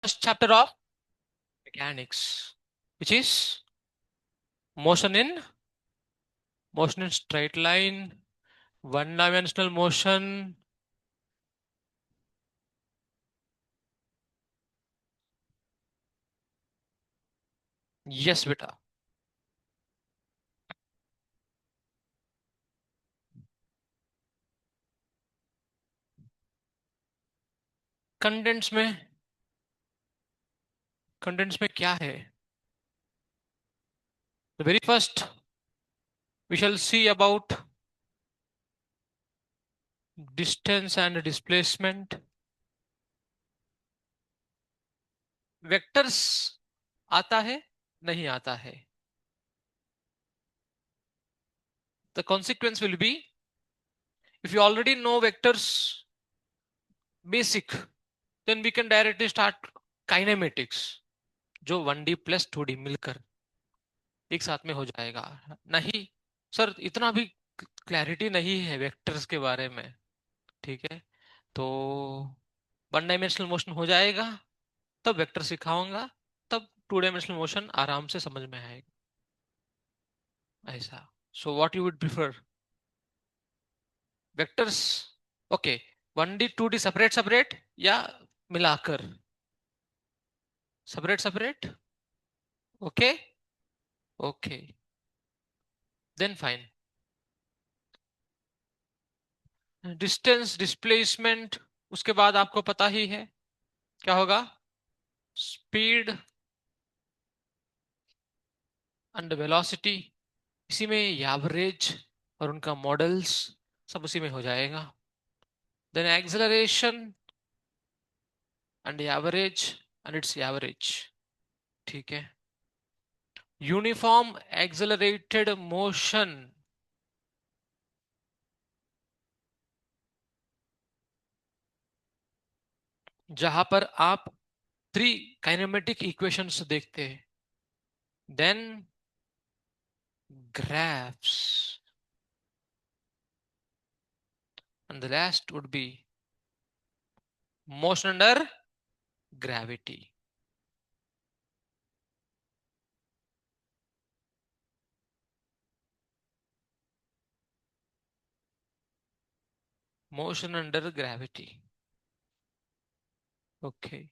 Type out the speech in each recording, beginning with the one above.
first chapter of mechanics, which is motion in straight line, one dimensional motion. Yes बेटा. Contents में क्या है? The very first we shall see about distance and displacement. Vectors आता है, नहीं आता है. The consequence will be, if you already know vectors basic, then we can directly start kinematics, जो 1D प्लस 2D मिलकर एक साथ में हो जाएगा. नहीं सर, इतना भी क्लैरिटी नहीं है वेक्टर्स के बारे में. ठीक है, तो वन डायमेंशनल मोशन हो जाएगा, तब वेक्टर सिखाऊंगा, तब टू डायमेंशनल मोशन आराम से समझ में आएगा. ऐसा. So what you would prefer, vectors? Okay, 1D 2D separate separate या मिलाकर? Separate separate. Okay. Okay, then fine. Distance displacement, उसके बाद आपको पता ही है क्या होगा. स्पीड एंड वेलोसिटी, इसी में एवरेज और उनका मॉडल्स सब उसी में हो जाएगा. Then acceleration and average and it's average. ठीक है. यूनिफॉर्म एक्सेलरेटेड मोशन, जहां पर आप थ्री काइनेमेटिक इक्वेशंस देखते हैं. Then graphs, and the last would be motion under gravity. Motion under gravity. Okay.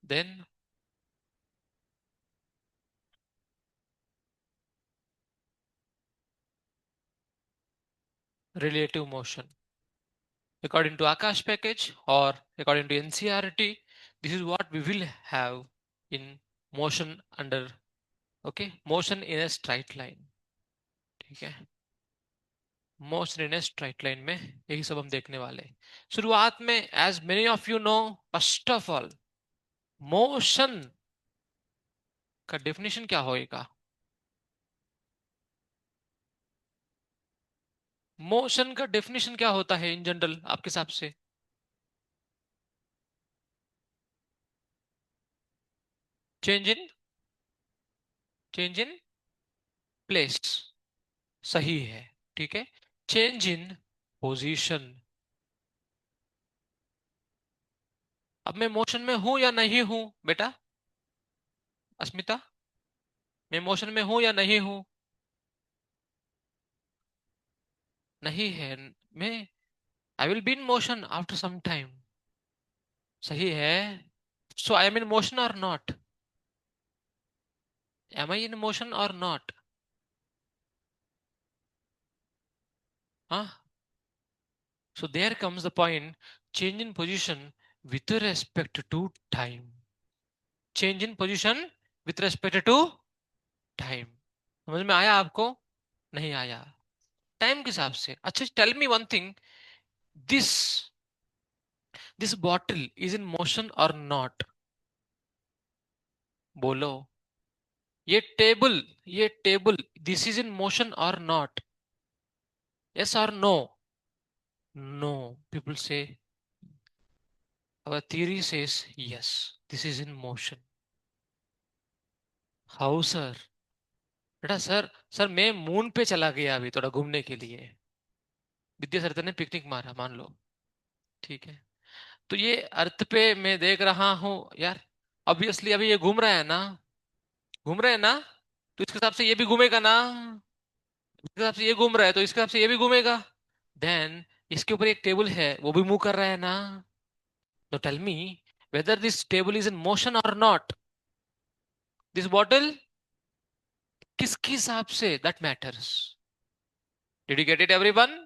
Then relative motion. According to Akash package or according to NCRT, this is what we will have in motion under, okay, motion in a straight line. ठीक है, motion in a straight line में यही सब हम देखने वाले हैं. शुरुआत में, as many of you know, first of all motion का डेफिनेशन क्या होएगा? मोशन का डेफिनेशन क्या होता है इन जनरल आपके हिसाब से? Change in place. सही है. ठीक है. Change in position. अब मैं मोशन में हूं या नहीं हूं बेटा? अस्मिता, मैं मोशन में हूं या नहीं हूं? नहीं है. मैं, I will be in motion after some time. सही है. So I am in motion और not? Am I in motion और नॉट? हाँ. So there comes the point, change in position with respect to time. Change in position with respect to time. समझ में आया आपको? नहीं आया? टाइम के हिसाब से. अच्छा, tell me one thing, this this bottle is in motion और नॉट? बोलो. ये table this is in motion और नॉट? यस और नो? नो. पीपल से, our theory says yes, this is in motion. How, sir? बेटा sir, sir मैं moon पे चला गया अभी थोड़ा घूमने के लिए, विद्या सर ने पिकनिक मारा मान लो, ठीक है। तो ये अर्थ पे मैं देख रहा हूँ यार, ऑब्वियसली अभी ये घूम रहा है ना, घूम रहे हैं ना, तो इसके हिसाब से ये भी घूमेगा ना, इसके हिसाब से ये घूम रहा है तो इसके हिसाब से ये भी घूमेगा। देन इसके ऊपर एक टेबल है वो भी मूव कर रहा है ना, तो tell me whether this table is in motion और नॉट, दिस बॉटल किसके हिसाब से, that matters. Did you get it everyone?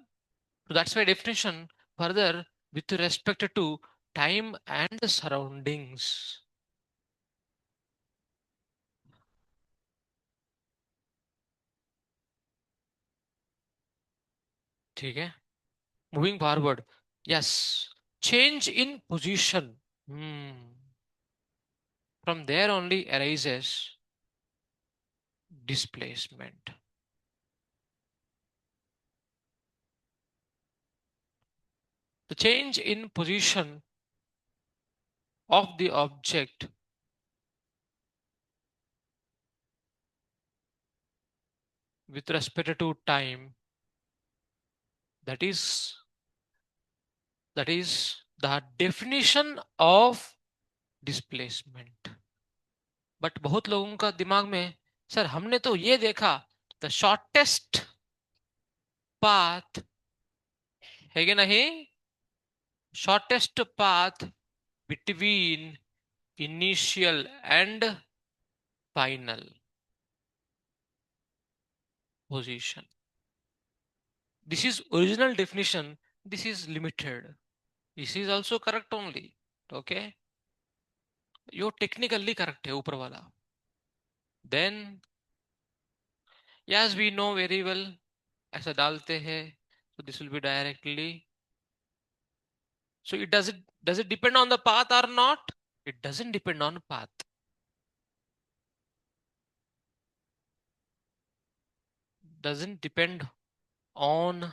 So that's my definition further with respect to time and the surroundings. ठीक है, moving forward, yes, change in position, from there only arises displacement. The change in position of the object with respect to time, that is that is the definition of displacement. But बहुत लोगों का दिमाग में, sir हमने तो ये देखा, the shortest path, है कि नहीं, shortest path between initial and final position, this is original definition, this is limited, this is also correct only, okay, यो टेक्निकली करेक्ट है ऊपर वाला। Then yes we know very well, ऐसा डालते हैं तो this will be directly, so does it depend on the path or not? It doesn't depend on path. Doesn't depend on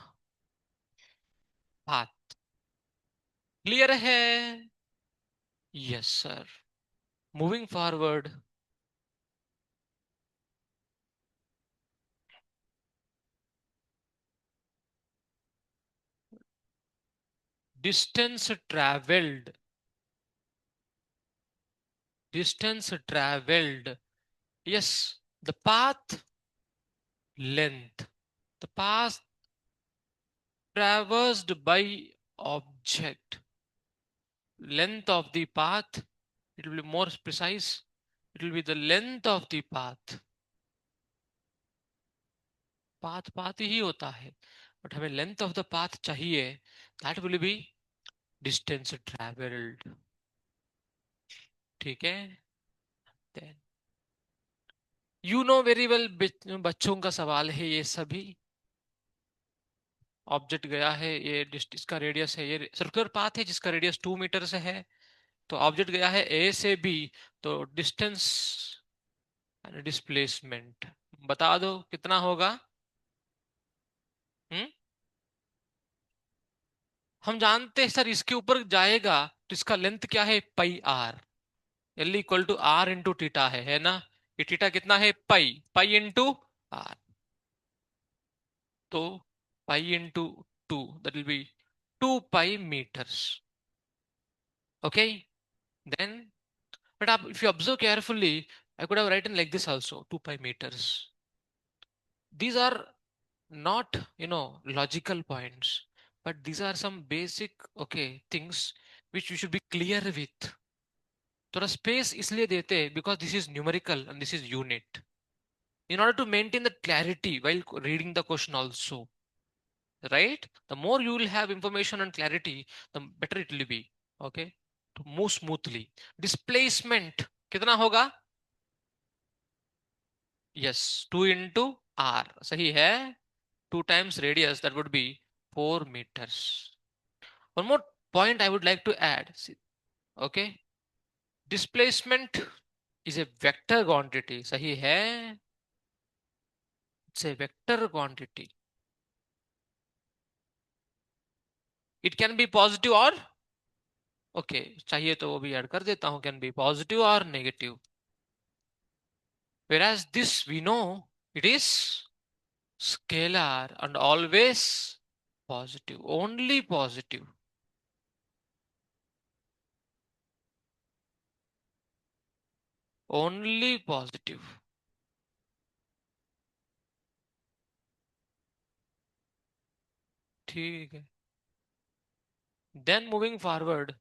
path. Clear है? Yes, sir. Moving forward, distance traveled. Distance traveled. Yes, the path length. The path traversed by object. Length of the path. It will be more precise. It will be the length of the path. Path path ही होता है, but हमें length of the path चाहिए, that will be distance travelled, ठीक है। Then you know very well, बच्चों का सवाल है ये सभी, ऑब्जेक्ट गया है, ये इसका रेडियस है, ये सर्कुलर पाथ है जिसका रेडियस 2 मीटर से है, तो ऑब्जेक्ट गया है ए से बी, तो डिस्टेंस एंड डिस्प्लेसमेंट बता दो कितना होगा। हम्म, हम जानते हैं सर इसके ऊपर जाएगा तो इसका लेंथ क्या है, pi R, L equal to R into theta है ना, ये टीटा कितना है, पाई, पाई इंटू आर, तो pi into 2, that will be 2 pi metres, okay. Then but आप if you observe carefully, I could have written like this also, 2 pi metres, these are not, logical points, but these are some basic, okay, things which we should be clear with। थोड़ा space इसलिए देते हैं because this is numerical and this is unit, in order to maintain the clarity while reading the question also, right? The more you will have information and clarity, the better it will be, okay, to move smoothly। displacement कितना होगा, yes, 2 into r, सही है, 2 times radius, that would be 4 meters। one more point I would like to add, okay, displacement is a vector quantity, सही है, it's a vector quantity, it can be positive or, okay, चाहिए तो वो भी add कर देता हूं, can be positive और negative, whereas this we know It is scalar and always positive, only positive. Only positive. ठीक है. Then moving forward,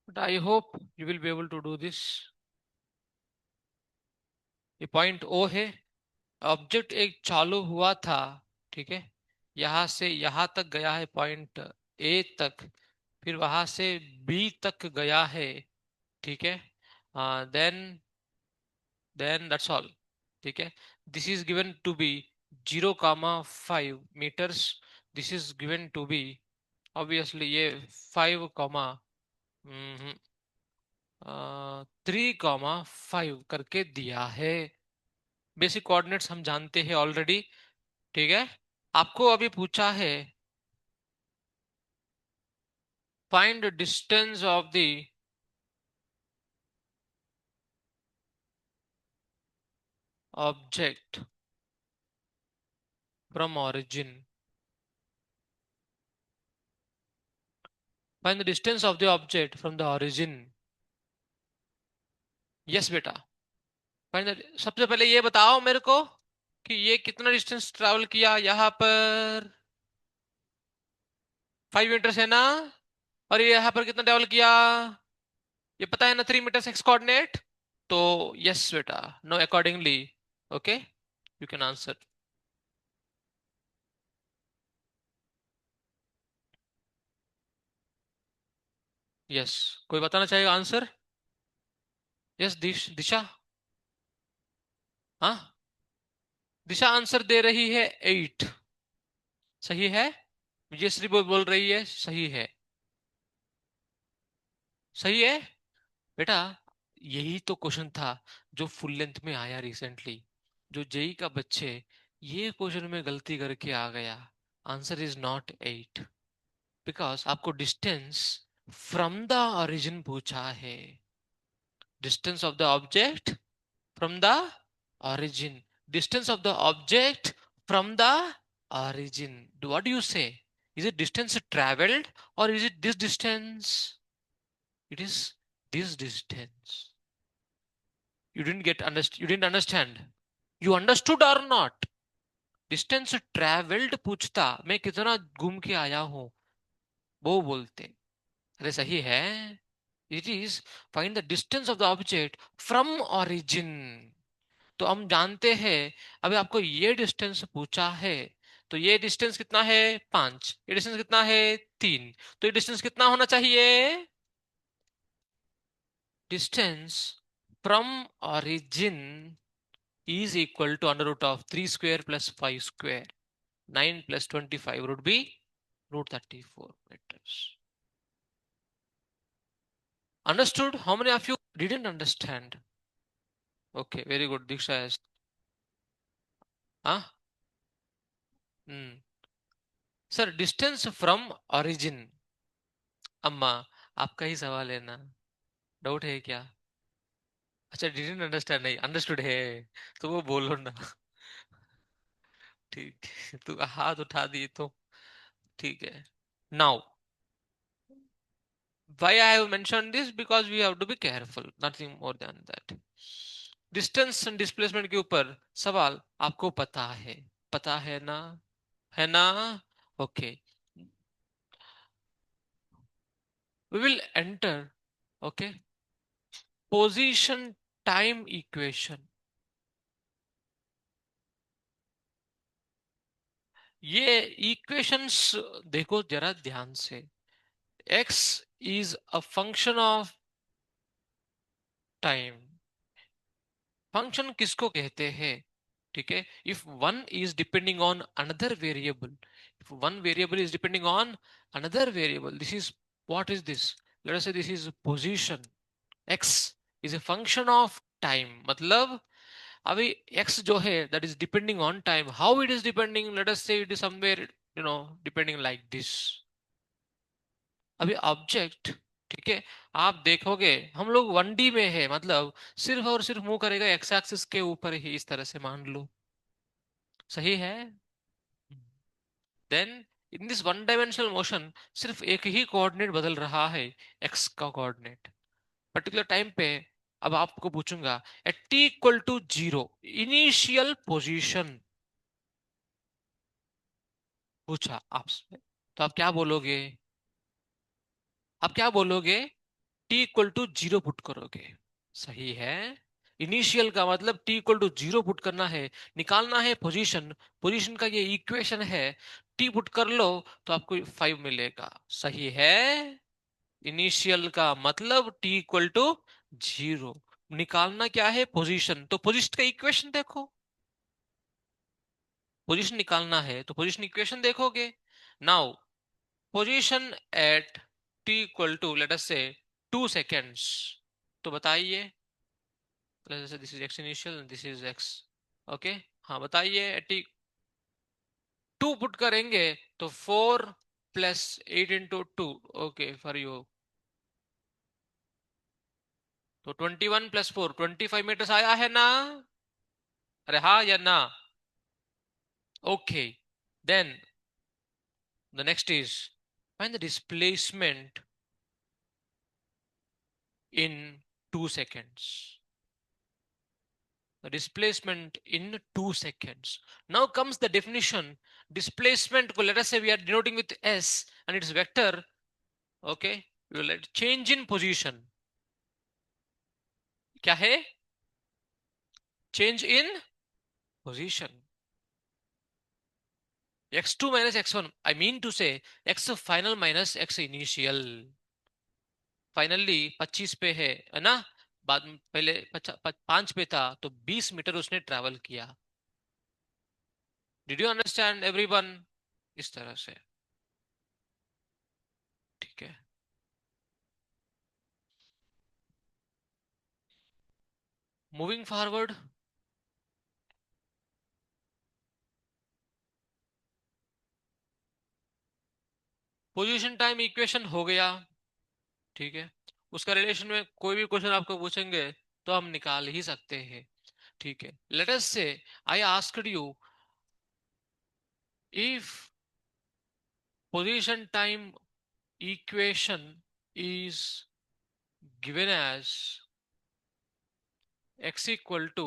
but I hope you will be able to do this. ये point ओ है. Object एक चालू हुआ था, ठीक है, यहां से यहां तक गया है पॉइंट ए तक, फिर वहां से बी तक गया है, ठीक है. Then that's all. ठीक है. This is given to be 0,5 metres. This is given to be obviously ये 5, 3,5 करके दिया है. बेसिक कोऑर्डिनेट्स हम जानते हैं ऑलरेडी. ठीक है. आपको अभी पूछा है find distance of the object from origin. Find the distance of the object from the origin. Yes बेटा. सबसे पहले ये बताओ मेरे को कि ये कितना डिस्टेंस ट्रैवल किया यहाँ पर. 5 मीटर है ना. और ये यहाँ पर कितना ट्रैवल किया, ये पता है ना, 3 मीटर एक्स कोऑर्डिनेट. तो यस बेटा, no accordingly. Okay, you can answer. Yes. कोई बताना चाहेगा आंसर. यस दिशा. हाँ, दिशा आंसर दे रही है 8. सही है. विजयश्री बोल रही है सही है. सही है बेटा. यही तो क्वेश्चन था जो फुल लेंथ में आया रिसेंटली. जो जेई का बच्चे ये क्वेश्चन में गलती करके आ गया. आंसर इज नॉट 8, बिकॉज आपको डिस्टेंस फ्रॉम द ओरिजिन पूछा है. Distance of the object from the origin. Distance of the object from the origin. What do you say? Is it distance traveled or is it this distance? It is this distance. You didn't understand. You understood or not? Distance traveled पूछता, मैं कितना घूम के आया हूं, वो बोलते. अरे सही है. It is find the distance of the object from origin. तो हम जानते हैं. अभी आपको ये डिस्टेंस पूछा है, तो ये डिस्टेंस कितना है 5, ये डिस्टेंस कितना है 3. तो ये डिस्टेंस कितना होना चाहिए. Distance from origin is equal to under root of 3 square plus 5 square. 9 plus 25 would be root 34 meters. Understood? How many of you didn't understand? Okay, very good. Diksha has. Huh? Sir, distance from origin. अम्मा, आपका ही सवाल है ना. Doubt है क्या. अच्छा, didn't understand नहीं, understood है. तो वो बोलो ना. ठीक है, तू हाथ उठा दी तो ठीक है. Now why I have mentioned this, because we have to be careful, nothing more than that. Distance and displacement के ऊपर सवाल आपको पता है. पता है ना. है ना. Okay. We will enter. Okay. Position time equation. ये इक्वेशंस देखो जरा ध्यान से. x is a function of time. Function किसको कहते हैं. ठीक है. If one is depending on another variable, one variable is depending on another variable. This is, what is this? Let us say this is position. X is a function of time. मतलब अभी x जो है that is depending on time. How it is depending? Let us say it is somewhere, depending like this. अभी object, ठीक है, आप देखोगे हम लोग 1D में है, मतलब सिर्फ और सिर्फ मूव करेगा एक्स एक्सिस के ऊपर ही, इस तरह से मान लो, सही है। Then in this one dimensional motion सिर्फ एक ही कोऑर्डिनेट बदल रहा है, एक्स का कोऑर्डिनेट पर्टिकुलर टाइम पे। अब आपको पूछूंगा at T equal to zero initial position पूछा आपसे, तो आप क्या बोलोगे? आप क्या बोलोगे? T equal to zero put करोगे, सही है। इनिशियल का मतलब t equal to zero put करना है, निकालना है पोजीशन, पोजीशन का ये इक्वेशन है, टी पुट कर लो तो आपको 5 मिलेगा, सही है। इनिशियल का मतलब टी इक्वल टू जीरो, निकालना क्या है? पोजीशन, तो पोजीशन का इक्वेशन देखो, पोजीशन निकालना है तो पोजीशन इक्वेशन देखोगे। Now position at T equal to let us say 2 seconds, तो बताइए, जैसे this is x initial, this is x, okay, हाँ बताइए टी, टू पुट करेंगे तो 4 + 8 × 2, ओके फॉर यू, तो 21 + 4 25 मीटर्स आया है ना? अरे हाँ या ना? Okay, then the next is find the displacement in 2 seconds. The displacement in 2 seconds. Now comes the definition. Displacement, let us say we are denoting with S and its vector. Okay, we will let change in position. क्या है? Change in position. x2 minus x1. I mean to say x final minus x initial. Finally 25 पे है ना? बाद में पहले 5 पे था तो 20 मीटर उसने ट्रैवल किया। Did you understand everyone? इस तरह से, ठीक है। Moving forward, position time equation हो गया, ठीक है। उसका रिलेशन में कोई भी क्वेश्चन आपको पूछेंगे तो हम निकाल ही सकते हैं, ठीक है। Let us say I asked you if position time equation is given as x equal to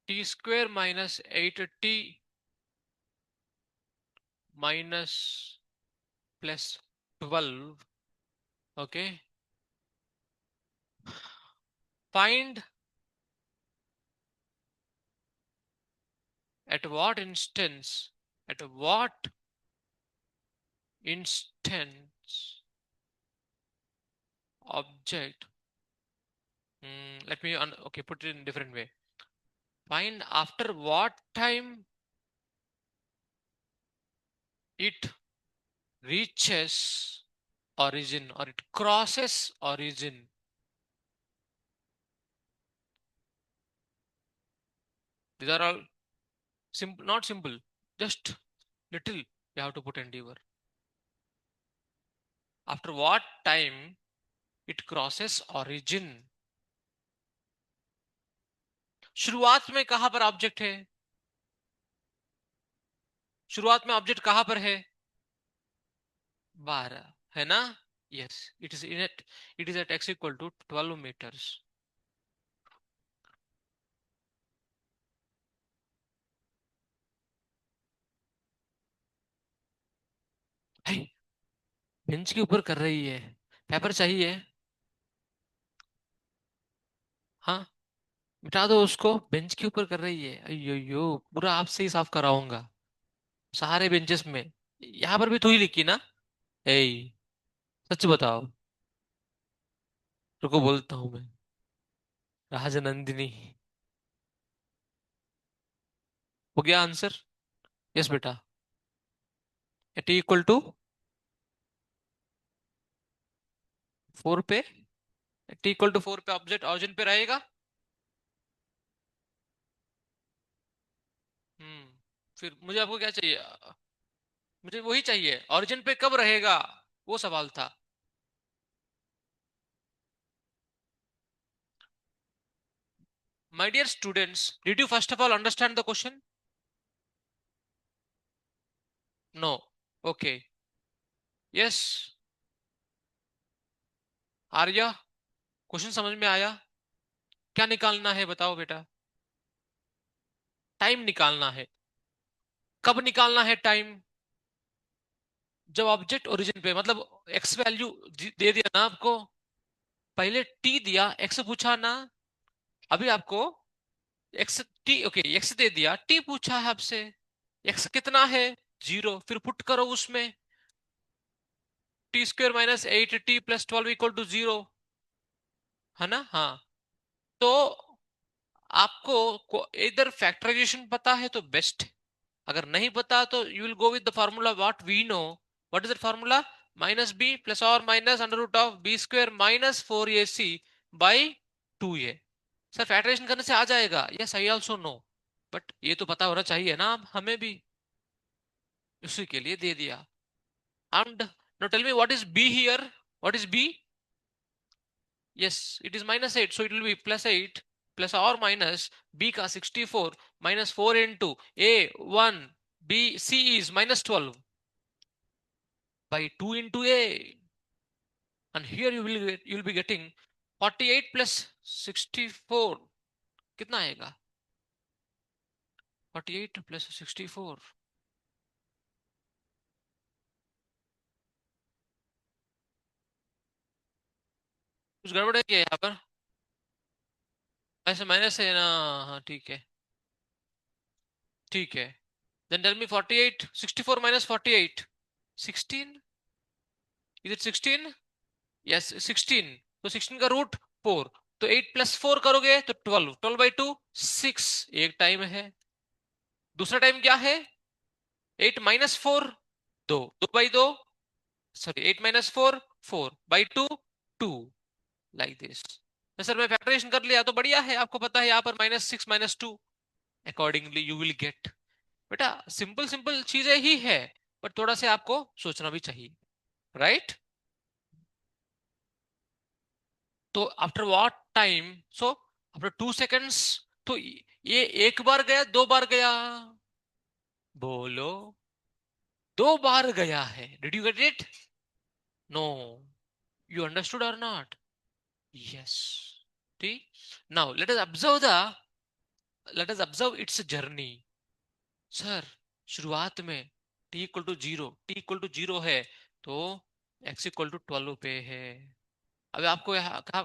t square minus 8t minus plus 12, okay, find at what instance, at what instance object, let me okay, put it in different way. Find after what time it reaches origin or it crosses origin. These are all simple, not simple, just little you have to put endeavor. After what time it crosses origin. शुरुआत में कहां पर object है? शुरुआत में object कहां पर है? 12 है ना? Yes, it is in it. It is at x equal to 12 meters. Bench के ऊपर कर रही है, पेपर चाहिए? हाँ, मिटा दो उसको, बेंच के ऊपर कर रही है, अयो पूरा आपसे ही साफ कराऊंगा सारे बेंचेस में। यहाँ पर भी तू ही लिखी ना? ए, सच बताओ। रुको बोलता हूँ मैं, राजनंदिनी। हो गया आंसर? यस बेटा। टी इक्वल टू 4 पे, टी इक्वल टू 4 पे ऑब्जेक्ट ऑरिजिन पे रहेगा। फिर मुझे आपको क्या चाहिए? मुझे वही चाहिए, ऑरिजिन पे कब रहेगा, वो सवाल था। My dear students, did you first of all understand the question? No. Okay. Yes. Arya, question समझ में आया? क्या निकालना है बताओ बेटा? टाइम निकालना है। कब निकालना है टाइम? जब ऑब्जेक्ट ओरिजिन पे, मतलब एक्स वैल्यू दे दिया ना आपको, पहले टी दिया, एक्स पूछा ना, अभी आपको एक्स टी, ओके एक्स दे दिया, टी पूछा है आपसे, एक्स कितना है? 0। फिर पुट करो उसमें, t square minus 8 t plus 12 equal to 0, है ना? हाँ। तो आपको इधर फैक्टराइजेशन पता है तो बेस्ट, अगर नहीं पता तो you will go with the formula what we know. What is the formula? Minus B plus और minus under root of B square minus 4ac by 2a। Sir factorization करने से आ जाएगा? Yes I also know, but ये तो पता होना चाहिए ना हमें भी, उसी के लिए दे दिया। And now tell me what is b here? What is b? Yes, it is minus 8. So it will be plus 8 plus or minus b का 64 minus 4 into a 1 b c is minus 12 by 2 into a. And here you will be getting 48 plus 64 कितना आएगा? 48 plus 64, कुछ गड़बड़ है क्या यहाँ पर? ऐसे माइनस है ना? हाँ ठीक है, ठीक है। Then tell me 48 64 minus 48 16, is it 16? Yes 16। तो 16 का रूट 4, तो 8 प्लस 4 करोगे तो 12, 12 बाई 2 6, एक टाइम है। दूसरा टाइम क्या है? 8 minus 4 2, 2 by 2, sorry 8 minus 4 4 by 2 2, like this. तो सर मैं फैक्टराइजेशन कर लिया तो बढ़िया है, आपको पता है यहाँ पर minus 6 minus 2, accordingly you will get. बेटा सिंपल सिंपल चीजें ही है, बट थोड़ा से आपको सोचना भी चाहिए, राइट? तो after what time? So after 2 seconds. तो ये एक बार गया, दो बार गया? बोलो। दो बार गया है। Did you get it? No. You understood और नॉट? यस। ठीक। Now let us observe its journey. Sir शुरुआत में t equal to zero, t equal to zero है, तो x इक्वल टू 12 पे है। अभी आपको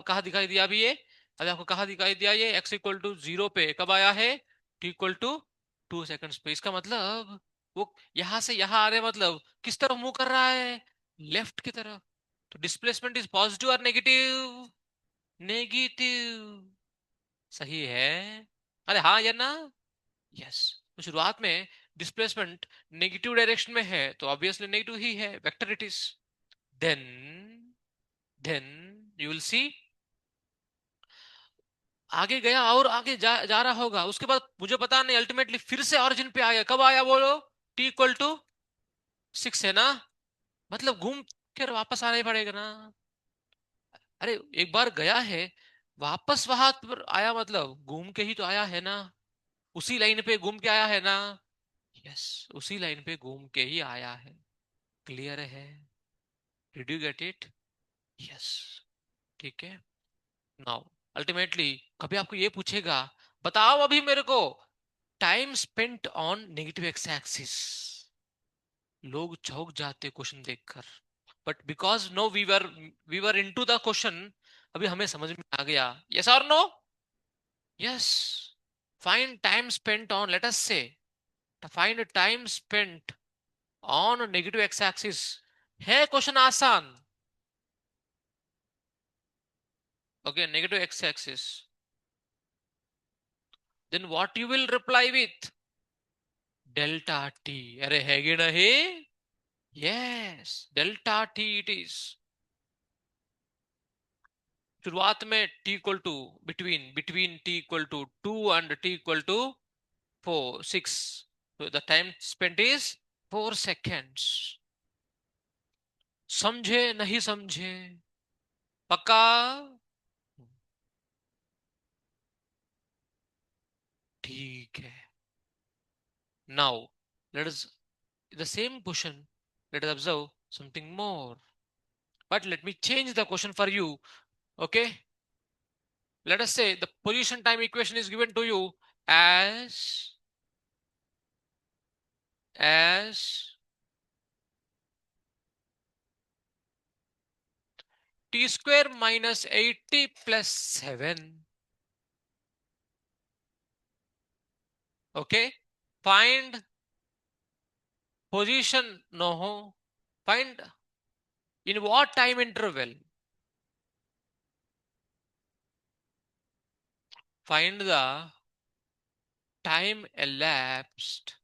कहाँ दिखाई दिया अभी ये? अभी आपको कहाँ दिखाई दिया ये? x इक्वल टू 0 पे कब आया है? t इक्वल टू 2 सेकेंड्स पे। इसका मतलब वो यहां से यहां आ रहे, मतलब किस तरफ मूव कर रहा है? लेफ्ट की तरफ। तो डिस्प्लेसमेंट इज पॉजिटिव और नेगेटिव? नेगेटिव। सही है? अरे हाँ या ना? यस। तो शुरुआत में डिस्प्लेसमेंट नेगेटिव डायरेक्शन में है, तो ऑब्वियसली नेगेटिव ही है, vector it is. Then then you will see, आगे गया और आगे जा रहा होगा, उसके बाद मुझे पता नहीं, अल्टीमेटली फिर से ऑरिजिन पे आया। कब आया बोलो? टी इक्वल टू 6 है ना? मतलब घूम कर वापस आना ही पड़ेगा ना। अरे एक बार गया है, वापस वहां पर आया, मतलब घूम के ही तो आया है ना, उसी लाइन पे घूम के आया है ना? यस, उसी लाइन पे घूम के ही आया है। क्लियर है? Did you get it? Yes. ठीक है। नाउ अल्टीमेटली कभी आपको ये पूछेगा, बताओ अभी मेरे को time spent on negative X axis, लोग चौंक जाते क्वेश्चन देखकर, but because no we were into the question, अभी हमें समझ में आ गया। यस और no? Yes. Find time spent on, let us से find time spent on negative X axis. है क्वेश्चन आसान? Okay, negative X axis, then what you will reply with? Delta T. अरे है कि नहीं? Yes, delta T it is. शुरुआत में t equal to, between between t equal to 2 and t equal to 6, so the time spent is 4 seconds। समझे नहीं समझे? पक्का? ठीक है। Now let us, the same question, let us observe something more, but let me change the question for you. Okay, let us say the position time equation is given to you as t square minus 80 plus 7. Okay, find position, no, find in what time interval, find the time elapsed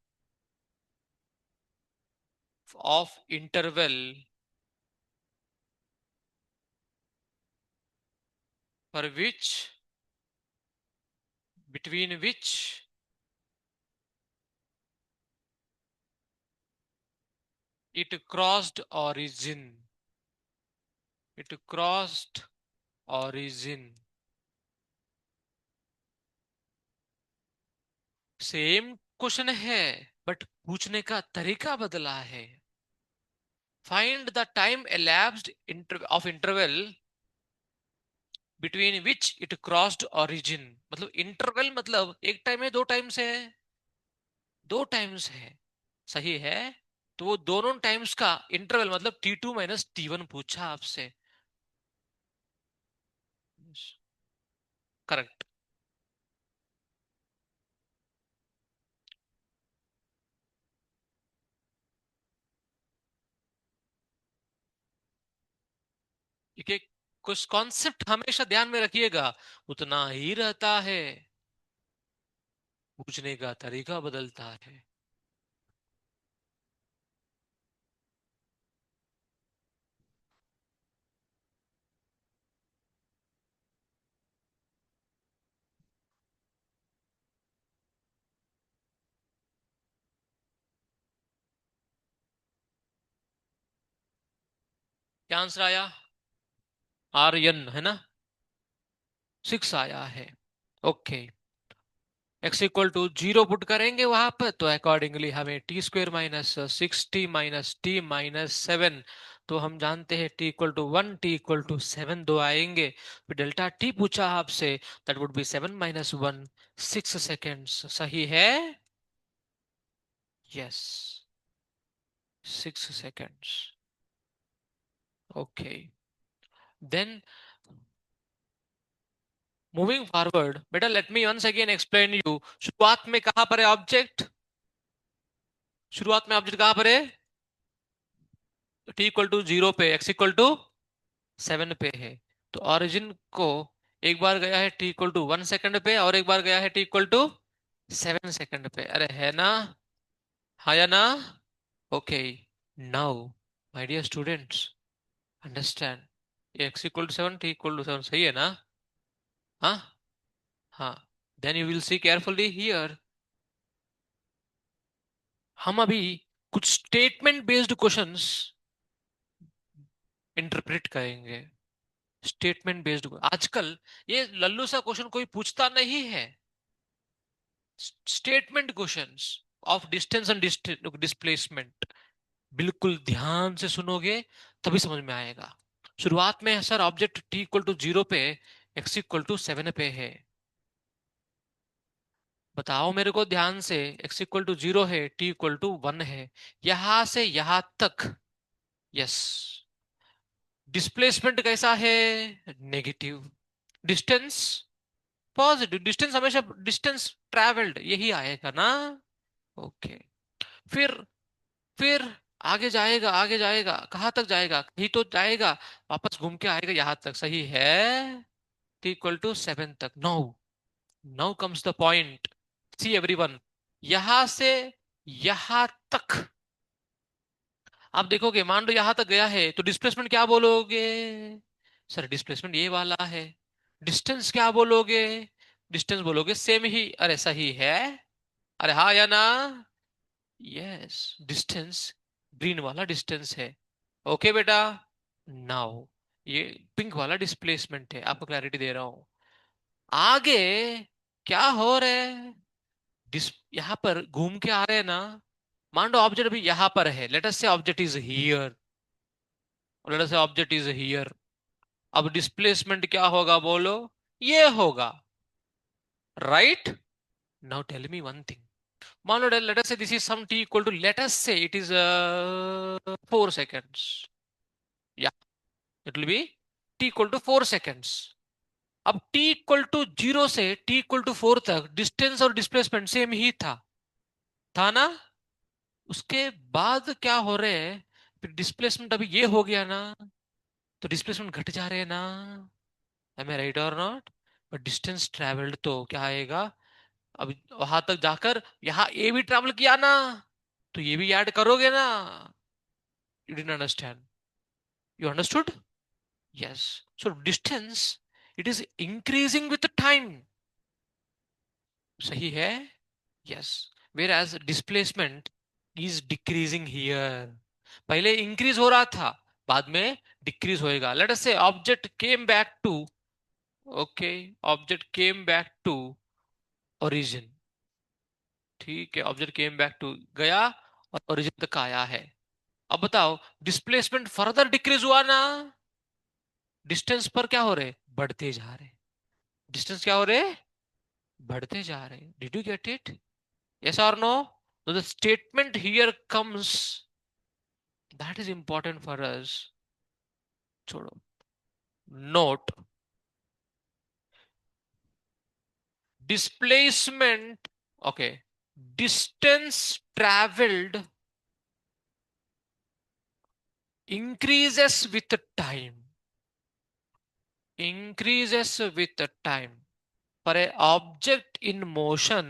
of interval for which, between which it crossed origin, it crossed origin। Same question है but पूछने का तरीका बदला है। Find the time elapsed of interval between which it crossed origin। मतलब interval मतलब एक time है, दो टाइम्स है? दो टाइम्स है, सही है। तो वो दोनों टाइम्स का इंटरवल मतलब T2 माइनस T1 पूछा आपसे। करेक्ट। ठीक, कुछ कॉन्सेप्ट हमेशा ध्यान में रखिएगा, उतना ही रहता है, पूछने का तरीका बदलता है। क्या आंसर आया? आर्यन है ना? 6 आया है। Okay, X equal to 0 put करेंगे वहां पर, तो अकॉर्डिंगली हमें T square minus 60 minus T minus 7, तो हम जानते हैं T equal to 1, T equal to 7 दो आएंगे। फिर डेल्टा टी पूछा आपसे, that would be 7 minus 1, 6 seconds. सही है? Yes, 6 seconds. Okay, then moving forward, बेटा let me once again explain you. शुरुआत में कहां पर है ऑब्जेक्ट? शुरुआत में ऑब्जेक्ट कहां पर है? टी इक्वल टू 0 पे, एक्स इक्वल टू 7 पे है। तो ओरिजिन को एक बार गया है टी इक्वल टू 1 सेकंड पे, और एक बार गया है टी इक्वल टू 7 सेकंड पे। अरे है ना? हाँ या ना? Okay, now my dear students, understand, x equal to 7, t equal to 7, सही है ना? हाँ, हाँ। Then you will see carefully here, हम अभी कुछ स्टेटमेंट बेस्ड क्वेश्चंस इंटरप्रेट करेंगे। स्टेटमेंट बेस्ड, आजकल ये लल्लू सा क्वेश्चन कोई पूछता नहीं है। Statement questions of distance and displacement, बिल्कुल ध्यान से सुनोगे तभी समझ में आएगा। शुरुआत में sir object t equal to 0 पे, एक्स इक्वल टू 7 पे है। बताओ मेरे को ध्यान से, एक्स इक्वल टू 0 है, टी इक्वल टू 1 है, यहां से यहां तक। यस, डिस्प्लेसमेंट कैसा है? नेगेटिव। Distance positive. डिस्टेंस हमेशा डिस्टेंस ट्रेवल्ड यही आएगा ना? ओके, फिर फिर आगे जाएगा, आगे जाएगा, कहां तक जाएगा? कहीं तो जाएगा, वापस घूम के आएगा यहां तक, सही है? टी इक्वल टू 7 तक। Now, now comes the point, see everyone, यहां से यहां तक आप देखोगे, मान लो यहां तक गया है, तो डिस्प्लेसमेंट क्या बोलोगे? सर डिस्प्लेसमेंट ये वाला है। डिस्टेंस क्या बोलोगे? डिस्टेंस बोलोगे सेम ही। अरे सही है। अरे हाँ या ना? यस, डिस्टेंस ग्रीन वाला डिस्टेंस है। ओके बेटा। नाउ ये पिंक वाला डिस्प्लेसमेंट है, आपको क्लैरिटी दे रहा हूं। आगे क्या हो रहा है? यहाँ पर घूम के आ रहे हैं ना। मान लो ऑब्जेक्ट अभी यहाँ पर है, let us say object is here, let us say object is here. अब डिस्प्लेसमेंट क्या होगा बोलो? ये होगा, right? Now tell me one thing. मान लो let us say this is some t equal to, let us say it is 4 seconds। या it will be t equal to 4 seconds। अब t इक्वल टू 0 से t equal to 4 तक distance और displacement same ही था ना? उसके बाद क्या हो रहे हैं? फिर डिस्प्लेसमेंट अभी ये हो गया ना, तो डिस्प्लेसमेंट घट जा रहे हैं ना। एम आई राइट और नॉट? बट डिस्टेंस ट्रेवल्ड तो क्या आएगा? अब वहां तक जाकर यहाँ ए भी ट्रेवल किया ना, तो ये भी ऐड करोगे ना। You didn't understand? You understood? Yes. So distance, it is increasing with time. सही है? Yes. Whereas displacement is decreasing here. पहले इंक्रीज हो रहा था, बाद में डिक्रीज होएगा। Let us say object came back to, okay, object came back to origin. ठीक है, ऑब्जेक्ट केम बैक टू गया और ओरिजिन तक आया है। अब बताओ, डिस्प्लेसमेंट फर्दर डिक्रीज हुआ ना, डिस्टेंस पर क्या हो रहे? बढ़ते जा रहे। डिस्टेंस क्या हो रहे? बढ़ते जा रहे। Did you get it? Yes और no? The statement here comes, that is important for us. छोड़ो, note, displacement, okay, distance traveled increases with time, increases with time for a object in motion,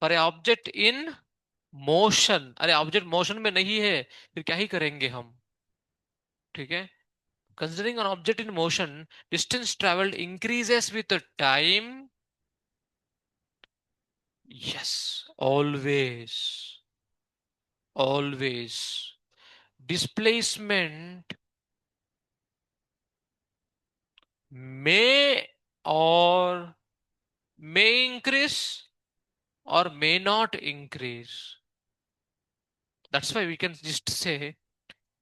for a object in motion। अरे object motion में नहीं है, फिर क्या ही करेंगे हम? ठीक है, considering an object in motion, distance traveled increases with the time। Yes, always, always displacement may or may increase or may not increase. That's why we can just say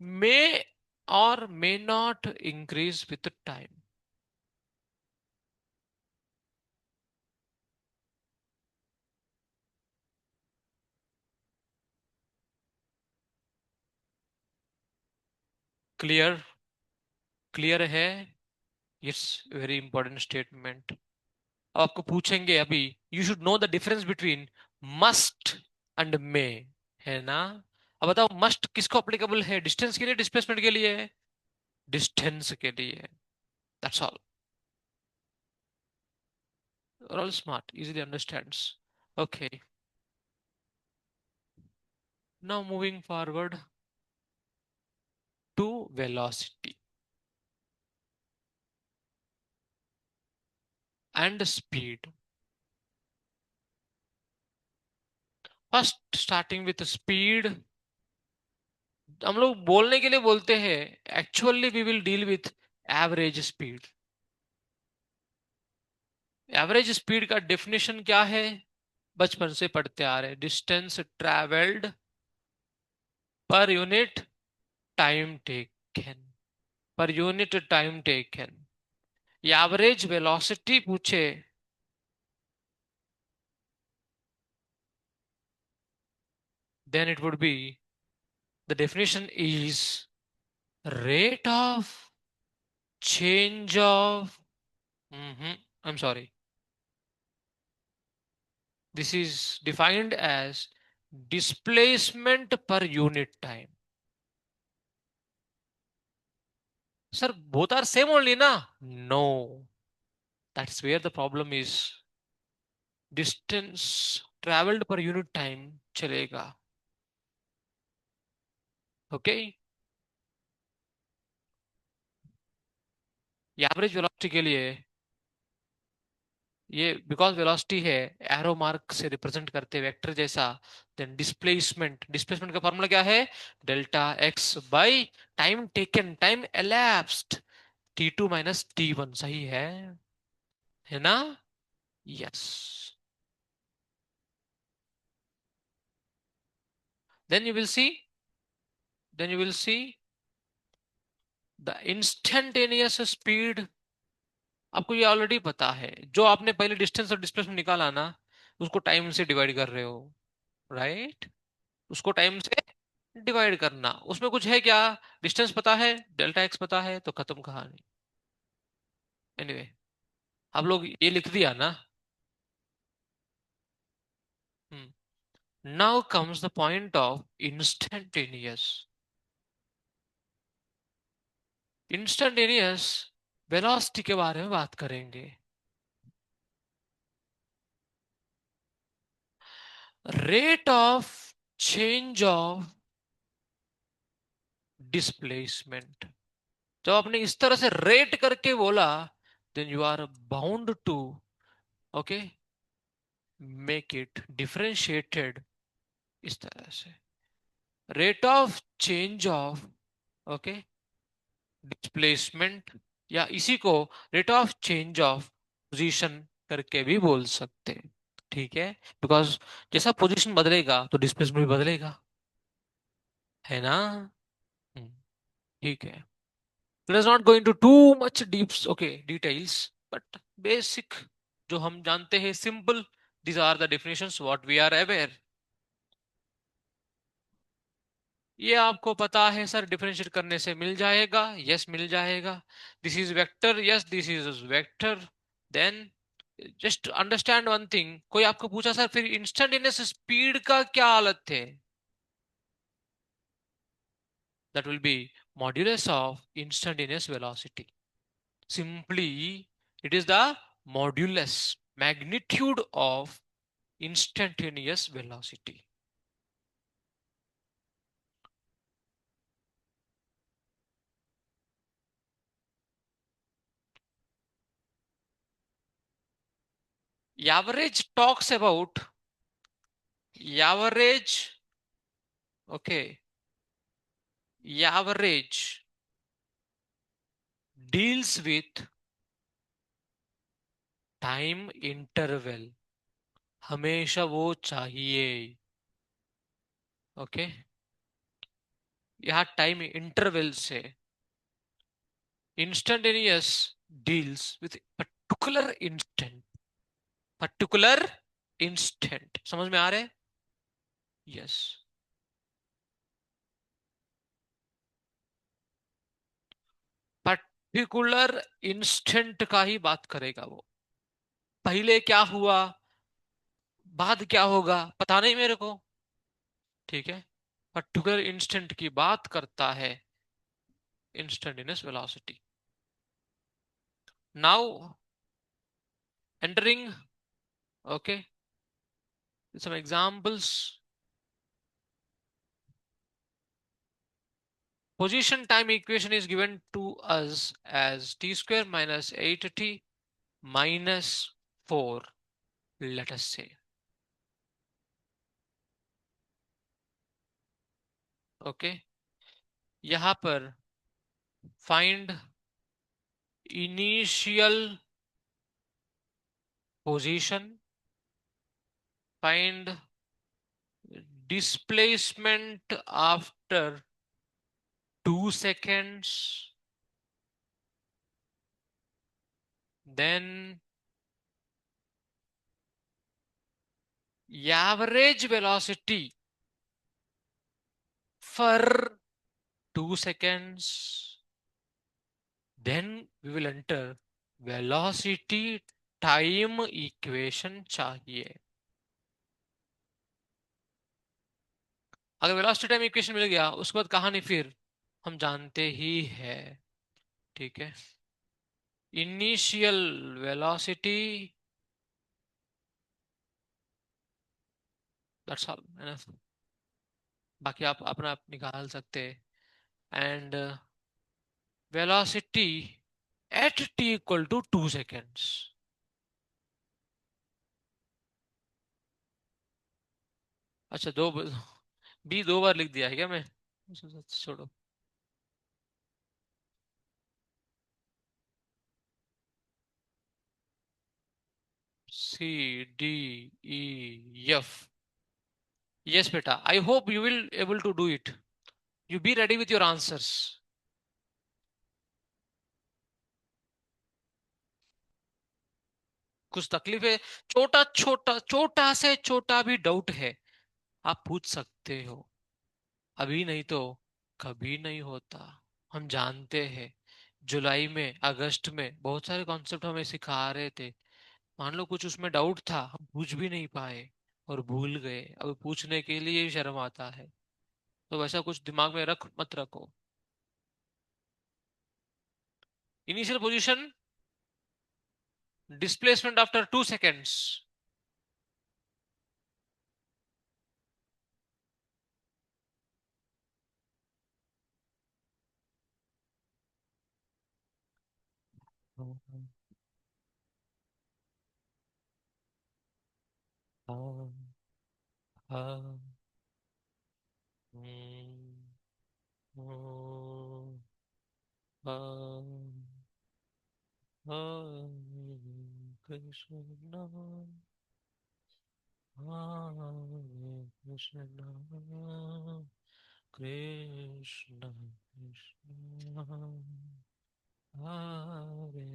may or may not increase with the time. Clear? Clear है? It's very important statement। अब आपको पूछेंगे अभी, you should know the difference between must and may, है ना? अब बताओ, must किसको applicable है? डिस्टेंस के लिए, डिस्प्लेसमेंट के लिए? डिस्टेंस के लिए। That's all। Are all smart, easily understands। Okay, now moving forward to velocity and speed। First starting with speed, हम लोग बोलने के लिए बोलते हैं, actually we will deal with average speed. Average speed का डेफिनेशन क्या है? बचपन से पढ़ते आ रहे, distance travelled per unit time taken, per unit time taken. ये एवरेज वेलोसिटी पूछे, then it would be, the definition is rate of change of, I'm sorry, this is defined as displacement per unit time। Sir, both are same only na? No, that's where the problem is। distance traveled per unit time चलेगा। Okay, average velocity के लिए ये because velocity है, arrow mark से represent करते vector जैसा, then displacement, displacement का formula क्या है? Delta x by time taken, time elapsed, t2 minus t1, सही है ना? Yes. Then you will see, then you will see the instantaneous speed. आपको ये ऑलरेडी पता है, जो आपने पहले डिस्टेंस और डिस्प्लेसमेंट निकाला ना, उसको टाइम से डिवाइड कर रहे हो, राइट? उसको टाइम से डिवाइड करना, उसमें कुछ है क्या? डिस्टेंस पता है, डेल्टा एक्स पता है, तो खत्म कहानी। एनीवे, आप लोग ये लिख दिया ना? Now comes the point of instantaneous. Instantaneous velocity के बारे में बात करेंगे। Rate of change of displacement, जब आपने इस तरह से रेट करके बोला, then you are bound to, okay, make it differentiated इस तरह से। Rate of change of, okay, displacement, या इसी को rate of change of position करके भी बोल सकते हैं। ठीक है, बिकॉज जैसा पोजीशन बदलेगा तो डिस्प्लेसमेंट भी बदलेगा, है ना? हम्म, ठीक है। Let us not go into too much deeps, okay, details, but basic जो हम जानते हैं, simple, these are the definitions what we are aware. ये आपको पता है सर, डिफरेंशिएट करने से मिल जाएगा, यस मिल जाएगा। This is vector, yes this is vector. Then just understand one thing, कोई आपको पूछा सर फिर इंस्टेंटेनियस स्पीड का क्या हालत है? That will B modulus of instantaneous velocity. Simply it is the modulus, magnitude of instantaneous velocity. Average talks about, average, okay, average deals with time interval, हमेशा वो चाहिए, ओके। यहाँ टाइम इंटरवल से instantaneous deals with particular instant, particular instant, समझ में आ रहे? Yes, particular instant का ही बात करेगा वो। पहले क्या हुआ, बाद क्या होगा, पता नहीं मेरे को, ठीक है। पर्टिकुलर इंस्टेंट की बात करता है instantaneous velocity. Now entering, okay, some examples. Position time equation is given to us as t square minus 8t minus 4, let us say, okay। यहां पर find initial position, find displacement after 2 seconds, then average velocity for 2 seconds, then we will enter velocity time equation चाहिए। अगर velocity time equation मिल गया, उसके बाद कहानी फिर हम जानते ही है, ठीक है। इनिशियल वेलोसिटी, दैट्स ऑल, बाकी आप अपना आप निकाल सकते हैं। And velocity at T equal to 2 seconds. अच्छा, बी 2 बार लिख दिया है क्या मैं? छोड़ो। C D E F. Yes बेटा, I hope you will able to do it. You be ready with your answers. कुछ तकलीफ है? छोटा छोटा छोटा से छोटा भी डाउट है, आप पूछ सकते हो। अभी नहीं तो कभी नहीं होता। हम जानते हैं, जुलाई में अगस्त में बहुत सारे कॉन्सेप्ट हमें सिखा रहे थे। मान लो कुछ उसमें डाउट था, हम पूछ भी नहीं पाए और भूल गए, अब पूछने के लिए ही शर्म आता है। तो वैसा कुछ दिमाग में रख मत रखो। Initial position, displacement after 2 seconds. Krishna Hare Krishna Krishna Krishna Hare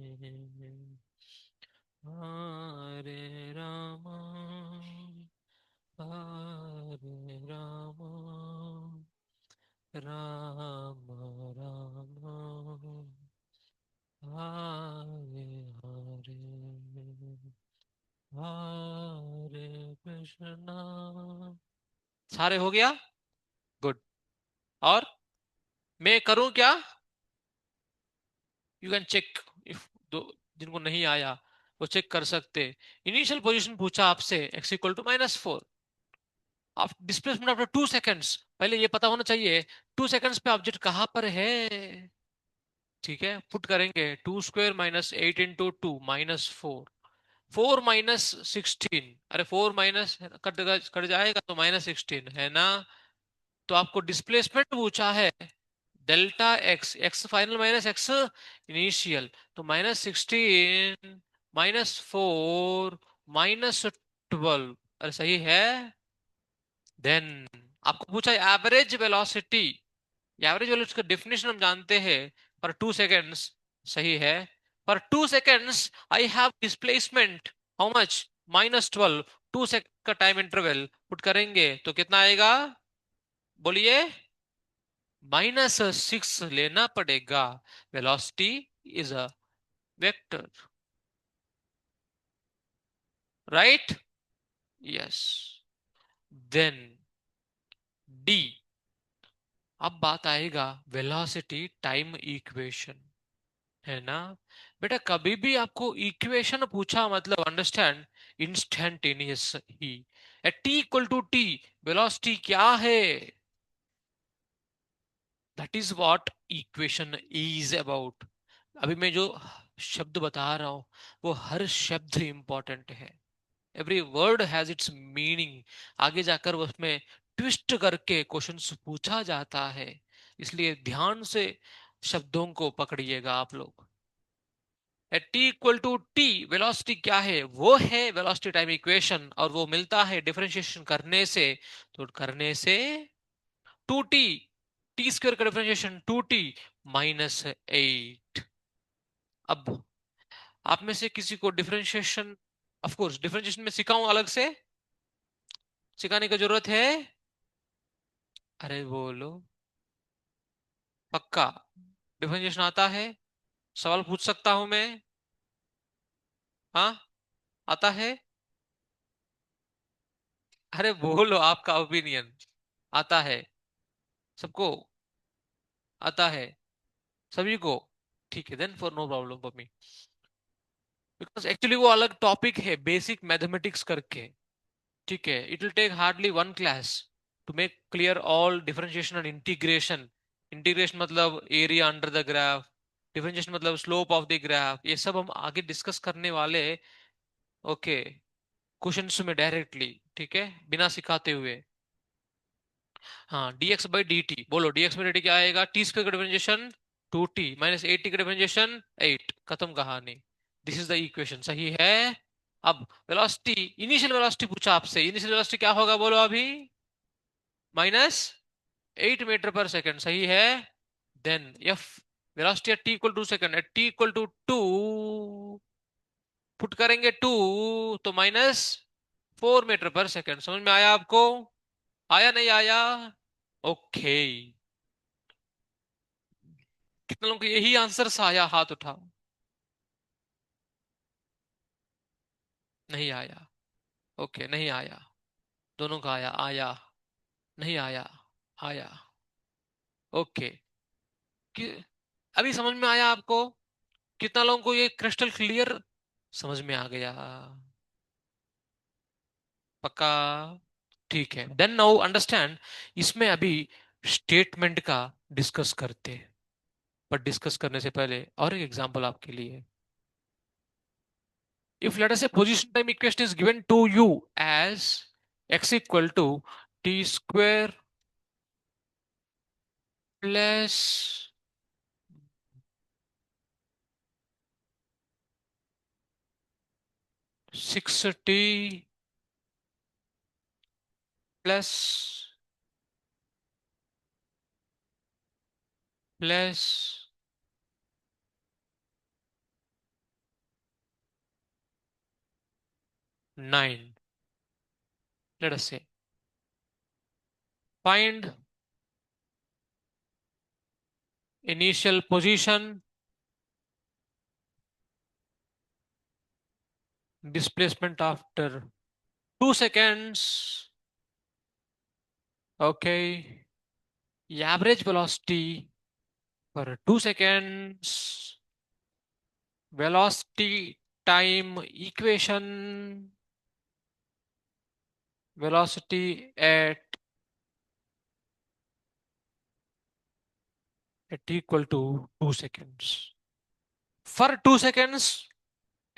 Hare Hare Ram Hare Ram Ram Ram Hare Hare Hare Krishna. सारे हो गया? गुड। और मैं करूं क्या? You can check. इफ दो जिनको नहीं आया वो चेक कर सकते। इनिशियल पोजीशन पूछा आपसे x = -4। आप डिस्प्लेसमेंट आफ्टर 2 सेकेंड्स, पहले ये पता होना चाहिए 2 सेकेंड्स पे ऑब्जेक्ट कहां पर है। ठीक है, पुट करेंगे 2² -8 × 2 -4। 4 - 16, अरे 4 माइनस कट जाएगा तो -16 है ना। तो आपको डिस्प्लेसमेंट पूछा है, delta x, x final minus x initial, तो -16 -4 -12। अरे सही है। देन आपको पूछा एवरेज वेलोसिटी। एवरेज वेलोसिटी का डेफिनेशन हम जानते हैं, पर 2 सेकेंड्स। सही है। पर 2 seconds I have displacement how much? -12। 2 second का टाइम इंटरवल पुट करेंगे तो कितना आएगा? बोलिए। -6 लेना पड़ेगा। Velocity is a vector, right? Yes. Then d. अब बात आएगा वेलोसिटी टाइम इक्वेशन, है ना। बेटा कभी भी आपको इक्वेशन पूछा मतलब अंडरस्टैंड इंस्टेंटेनियस ही। एट t = t वेलोसिटी क्या है? That is what equation is about. अभी मैं जो शब्द बता रहा हूं वो हर शब्द इंपॉर्टेंट है। Every word has its meaning. आगे जाकर उसमें ट्विस्ट करके क्वेश्चंस पूछा जाता है, इसलिए ध्यान से शब्दों को पकड़िएगा आप लोग। एट t = t वेलोसिटी क्या है? वो है वेलोसिटी टाइम इक्वेशन, और वो मिलता है डिफरेंशिएशन करने से। तो करने से 2t, t² का डिफरेंशिएशन 2t -8। अब आप में से किसी को डिफरेंशिएशन, ऑफ कोर्स डिफरेंशिएशन में सिखाऊं अलग से? सिखाने की जरूरत है? अरे बोलो। पक्का डिफरेंशिएशन आता है? सवाल पूछ सकता हूं मैं? हाँ, आता है? अरे बोलो आपका ओपिनियन। आता है सबको? आता है सभी को? ठीक है, then for no problem for me. Because actually वो अलग टॉपिक है, बेसिक मैथमेटिक्स करके। ठीक है, it will take hardly 1 class. To make clear all differentiation and integration. Integration मतलब area under the graph, differentiation मतलब स्लोप ऑफ द ग्राफ, ये सब हम आगे डिस्कस करने वाले। ओके, क्वेश्चंस में डायरेक्टली, ठीक है, बिना सिखाते हुए। हाँ, dx बाई डी टी, बोलो dx बाई dt क्या आएगा? टी स्क्वायर का डिफरेंशिएशन 2t माइनस 8t का डिफरेंशिएशन 8, खत्म कहानी। दिस इज द इक्वेशन, सही है। अब वेलोसिटी, इनिशियल वेलोसिटी पूछा आपसे, इनिशियल वेलोसिटी क्या होगा बोलो अभी? माइनस 8 मीटर पर सेकंड, सही है। Then f, velocity at T equal to second, at T equal to 2, put करेंगे 2 तो माइनस 4 मीटर पर सेकंड। समझ में आया आपको? आया नहीं आया? ओके, कितने लोगों को यही आंसर आया? हाथ उठाओ। नहीं आया? ओके, नहीं आया। दोनों का आया? आया? नहीं आया? आया? ओके। कि अभी समझ में आया आपको? कितना लोगों को ये क्रिस्टल क्लियर समझ में आ गया? पक्का? ठीक है, देन नाउ अंडरस्टैंड। इसमें अभी स्टेटमेंट का डिस्कस करते हैं, पर डिस्कस करने से पहले और एक एग्जांपल आपके लिए। If let us say position time equation is given to you as x equal to t square plus 6t plus 9, let us say, find initial position, displacement after 2 seconds, okay, average velocity for 2 seconds, velocity time equation, velocity at equal to 2 seconds. For 2 seconds,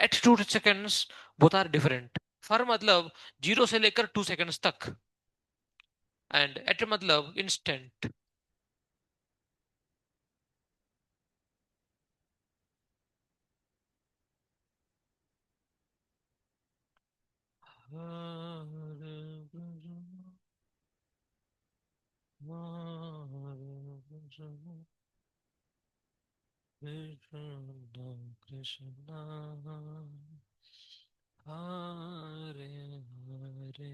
at 2 seconds, both are different. For मतलब 0 से लेकर 2 seconds तक, and at मतलब instant. Krishna, Hare Hare,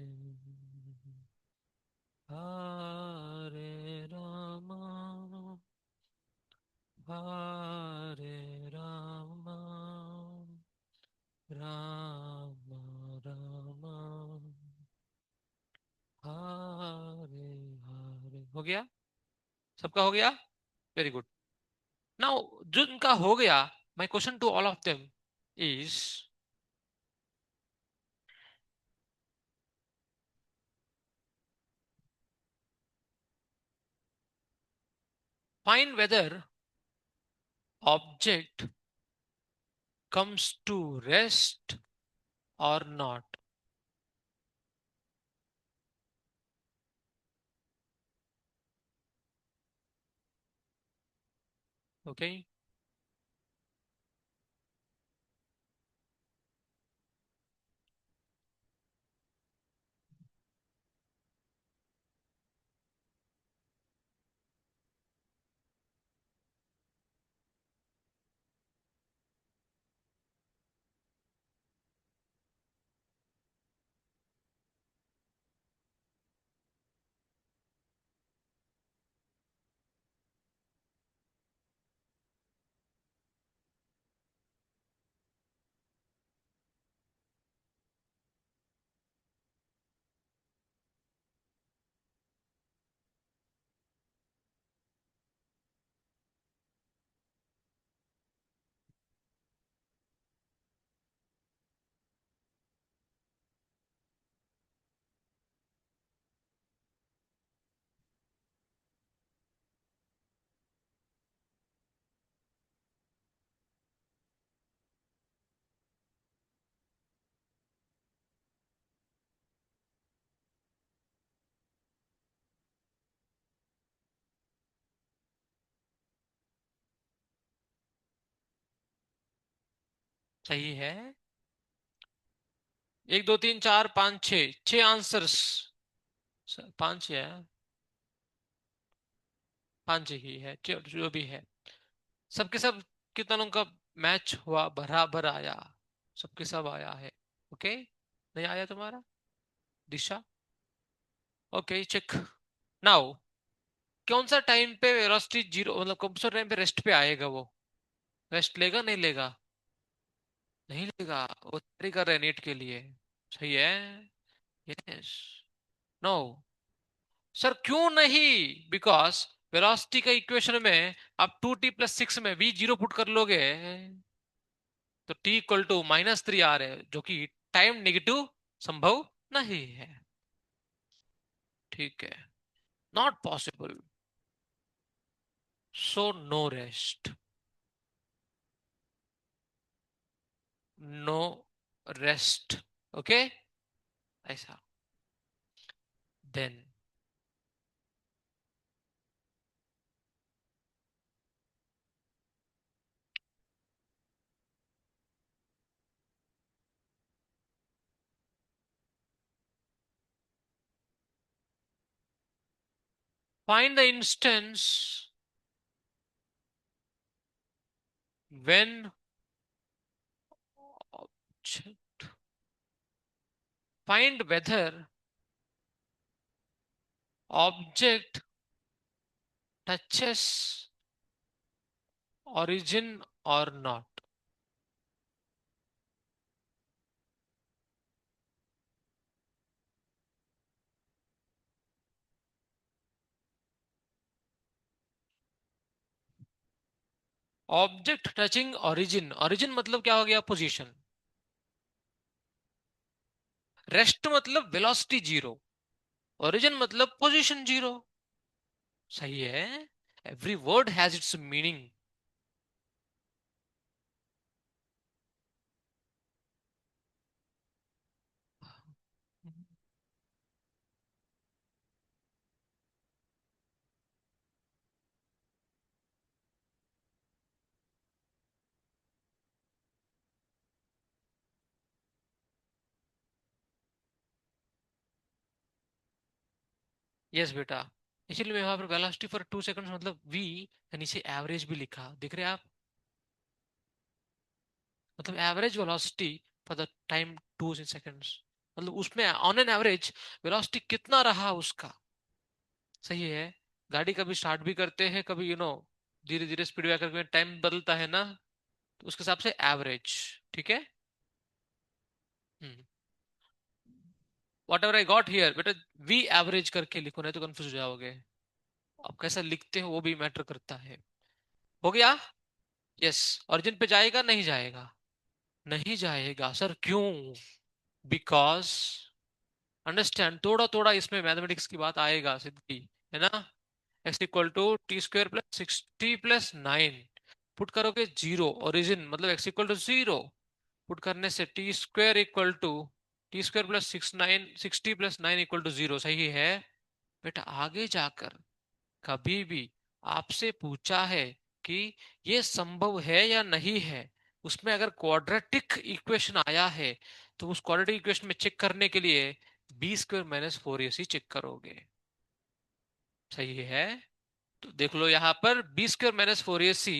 Hare Rama, Hare Rama, Rama Rama, Hare Hare. हो गया? सबका हो गया? Very good. नाउ जो इनका हो गया, my question to all of them is, find whether object comes to rest और नॉट। ओके, सही है। 1 2 3 4 5 6, 6 आंसर्स। पांच है, पांच ही है, जो भी है। सबके सब कितनों का मैच हुआ, बराबर आया। सबके सब आया है। ओके, नहीं आया तुम्हारा दिशा? Okay, check now. कौन सा टाइम पे वेलोसिटी जीरो, मतलब कौन सा टाइम पे रेस्ट पे आएगा वो? रेस्ट लेगा नहीं लेगा? नहीं लेगा। वो तैयारी कर रहे हैं नीट के लिए। सही है। यस। नो सर, क्यों नहीं? बिकॉज वेलोसिटी का इक्वेशन में आप 2t+6 में v जीरो पुट कर लोगे तो t इक्वल टू -3 आ रहे, जो कि टाइम नेगेटिव संभव नहीं है। ठीक है, not possible. So no rest. No rest. Okay, ऐसा। Then find the instance when object, find whether object touches origin or not. Object touching origin, origin मतलब क्या हो गया? पोजीशन। रेस्ट मतलब वेलोसिटी जीरो। ओरिजिन मतलब पोजीशन जीरो। सही है। Every word has its meaning. Yes बेटा, इसलिए मैं वहां पर वेलोसिटी फॉर 2 सेकंड्स मतलब v, नीचे एवरेज भी लिखा, दिख रहे हैं आप? मतलब average velocity for the time 2 seconds, मतलब उसमें ऑन एन एवरेज वेलोसिटी कितना रहा उसका। सही है। गाड़ी कभी स्टार्ट भी करते हैं, कभी धीरे धीरे स्पीड ब्रेकर में टाइम बदलता है ना, तो उसके हिसाब से एवरेज। ठीक है। What ever I got here बेटा, वी एवरेज करके लिखो, नहीं तो कंफ्यूज हो जाओगे। आप कैसा लिखते हो वो भी मैटर करता है। हो गया। यस। ओरिजिन पे जाएगा नहीं जाएगा? नहीं जाएगा सर, क्यों? बिकॉज अंडरस्टैंड, थोड़ा थोड़ा इसमें मैथमेटिक्स की बात आएगा सिद्धि, है ना? X equal to t² + 60 + 9 put करोगे जीरो, ओरिजिन मतलब x equal to zero. Put करने से t² + 60 + 9 इक्वल टू जीरो। सही है। बेटा आगे जाकर कभी भी आपसे पूछा है कि ये संभव है या नहीं है, उसमें अगर क्वाड्रेटिक इक्वेशन आया है तो उस क्वाड्रेटिक इक्वेशन में चेक करने के लिए b² - 4ac चेक करोगे। सही है। तो देख लो यहाँ पर b² - 4ac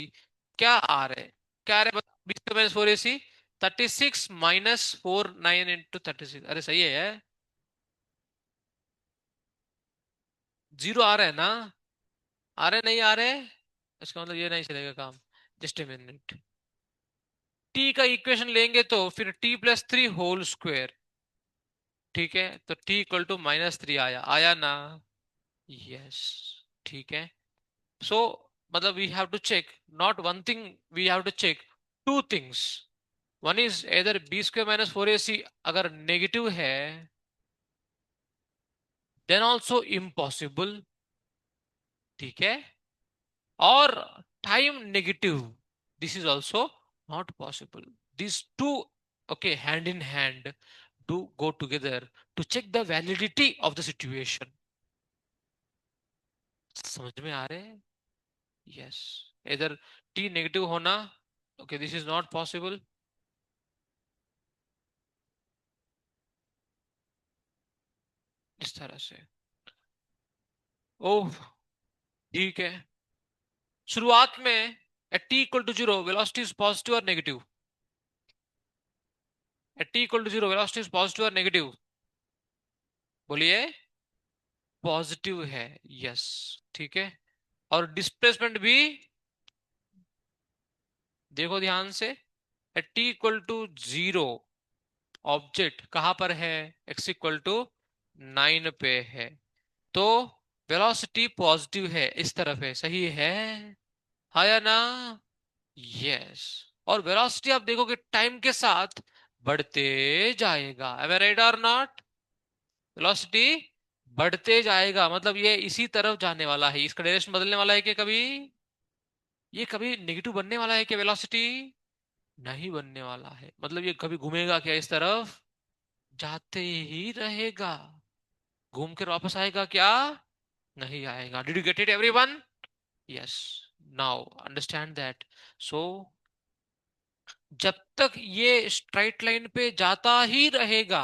क्या आ रहा है? क्या आ रहा है? b²-4ac 36 - 4 9 × 36। अरे सही है। जीरो आ रहा है ना? आ रहे नहीं आ रहे? इसका मतलब ये नहीं चलेगा काम। Just a minute. टी का इक्वेशन लेंगे तो फिर t+3 होल स्क्वायर। ठीक है, तो t इक्वल टू -3 आया, आया ना? यस। ठीक है। सो मतलब we have to check not one thing, we have to check two things. One is either b²-4ac अगर नेगेटिव है देन ऑल्सो इम्पॉसिबल। ठीक है। और time negative, this is also not possible. This too okay hand in hand do go together to check the validity of the situation. समझ में आ रहे हैं? यस। इधर टी नेगेटिव होना, okay this is not possible. इस तरह से। ओह, ठीक है। शुरुआत में at T equal to zero velocity is positive और negative. At T equal to zero velocity is positive और नेगेटिव। बोलिए। पॉजिटिव है। यस। ठीक है। और डिस्प्लेसमेंट भी देखो ध्यान से। At T equal to zero object कहां पर है? एक्स इक्वल टू 9 पे है। तो वेलोसिटी पॉजिटिव है, इस तरफ है। सही है या ना? यस। और वेलोसिटी आप देखोगे टाइम के साथ बढ़ते जाएगा। एम आई राइट और नॉट? वेलोसिटी बढ़ते जाएगा, मतलब ये इसी तरफ जाने वाला है। इसका डायरेक्शन बदलने वाला है कि कभी ये कभी नेगेटिव बनने वाला है कि वेलोसिटी नहीं बनने वाला है, मतलब ये कभी घूमेगा क्या इस तरफ? जाते ही रहेगा। घूम कर वापस आएगा क्या? नहीं आएगा। Did you get it everyone? Yes. Now understand that. So जब तक ये स्ट्राइट लाइन पे जाता ही रहेगा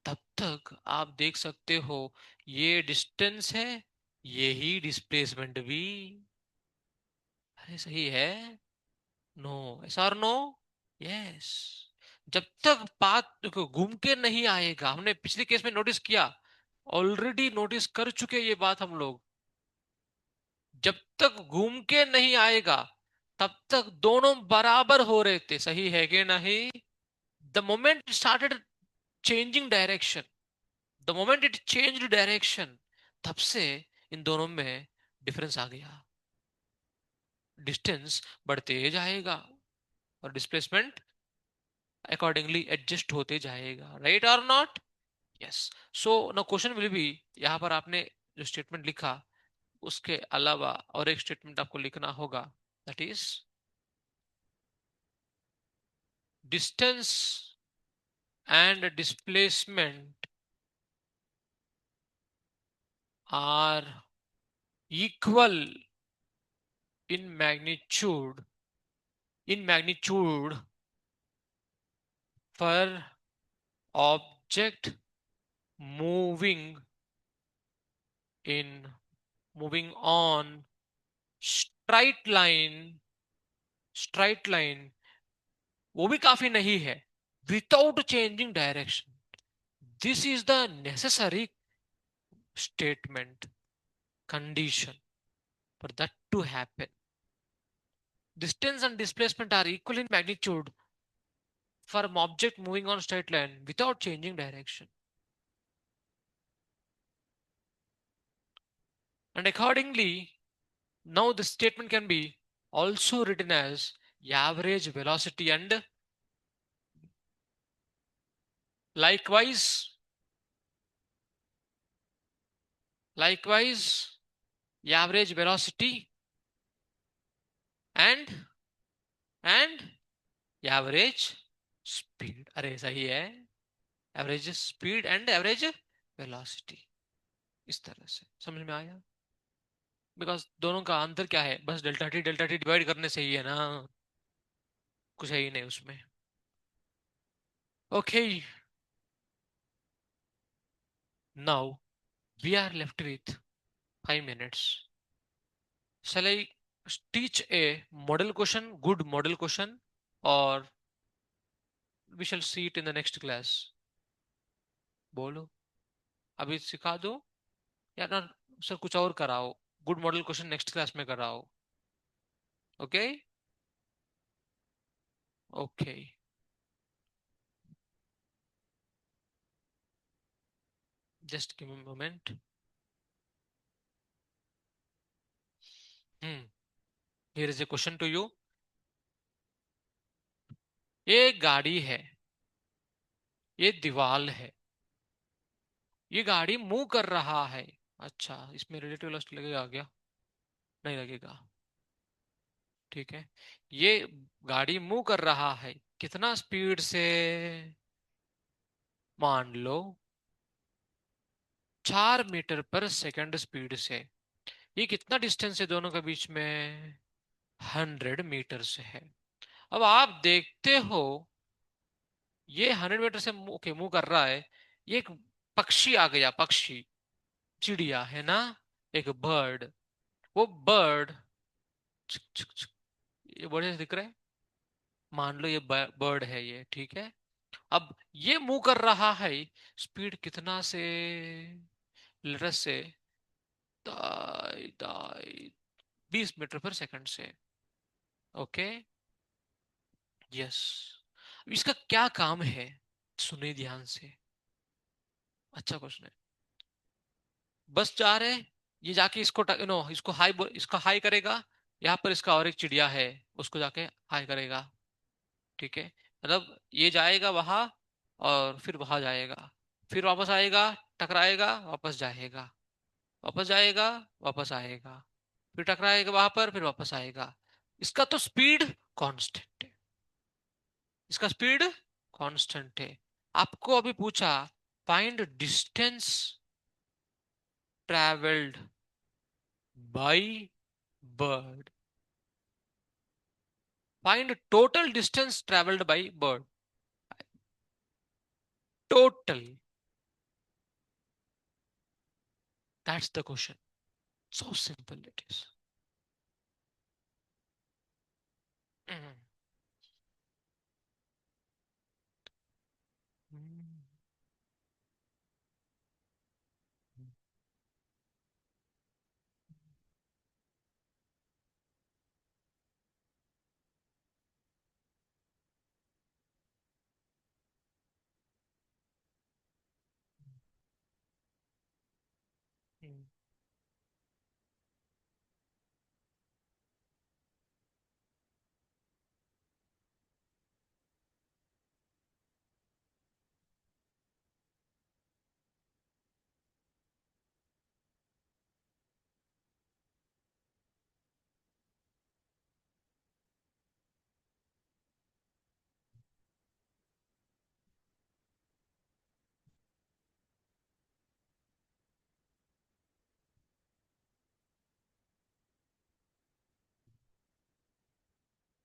तब तक आप देख सकते हो ये डिस्टेंस है, यही डिस्प्लेसमेंट भी। अरे सही है। नो? ऐसा और नो? यस। जब तक पाथ देखो घूम के नहीं आएगा, हमने पिछले केस में नोटिस किया, ऑलरेडी नोटिस कर चुके ये बात हम लोग। जब तक घूम के नहीं आएगा तब तक दोनों बराबर हो रहे थे। सही है कि नहीं? The moment started changing direction, the moment it changed direction, तब से इन दोनों में डिफरेंस आ गया। डिस्टेंस बढ़ते जाएगा और डिस्प्लेसमेंट अकॉर्डिंगली एडजस्ट होते जाएगा। राइट और not? Yes. So no question will be, यहां पर आपने जो स्टेटमेंट लिखा उसके अलावा और एक स्टेटमेंट आपको लिखना होगा, that is distance and displacement are equal in magnitude, in magnitude for object moving in moving on straight line. Straight line वो भी काफी नहीं है, without changing direction. This is the necessary statement condition for that to happen. Distance and displacement are equal in magnitude for an object moving on straight line without changing direction. And accordingly, now the statement can be also written as average velocity and likewise, likewise average velocity and and average speed. अरे सही है। Average speed and average velocity. इस तरह से समझ में आया? Because दोनों का अंतर क्या है? बस डेल्टा टी डिवाइड करने से ही है ना, कुछ है ही नहीं उसमें। Okay, now we are left with 5 minutes. Shall I teach a model question, good model question, or we shall see it in the next class? बोलो। अभी सिखा दो या ना सर कुछ और कराओ? Good model question next class में कराओ। Okay. Okay. Just give me moment. Hmm. Here is a question to you. ये गाड़ी है, ये दीवार है, ये गाड़ी मूव कर रहा है। अच्छा, इसमें रिलेटिव वेलोसिटी लगेगा क्या? नहीं लगेगा। ठीक है। ये गाड़ी मूव कर रहा है कितना स्पीड से? मान लो 4 मीटर पर सेकंड स्पीड से। ये कितना डिस्टेंस है दोनों के बीच में? 100 मीटर से है। अब आप देखते हो ये 100 मीटर से मूव कर रहा है। ये एक पक्षी आ गया, पक्षी। चिड़िया है ना, एक बर्ड, वो बर्ड, ये बर्ड दिख रहा है, मान लो ये बर्ड है ये, ठीक है। अब ये मूव कर रहा है, स्पीड कितना से, लेट्स से दाई दाई 20 मीटर पर सेकंड से। Okay, yes. इसका क्या काम है, सुनिए ध्यान से, अच्छा क्वेश्चन है। बस जा रहे, ये जाके इसको नो इसको हाई, इसका हाई करेगा, यहाँ पर इसका और एक चिड़िया है, उसको जाके हाई करेगा, ठीक है। मतलब ये जाएगा वहां, और फिर वहां जाएगा, फिर वापस आएगा, टकराएगा, वापस जाएगा, वापस जाएगा, वापस आएगा, फिर टकराएगा वहां पर, फिर वापस आएगा। इसका तो स्पीड कांस्टेंट है, इसका स्पीड कांस्टेंट है। आपको अभी पूछा find distance travelled by bird, find total distance travelled by bird, total, that's the question, so simple it is.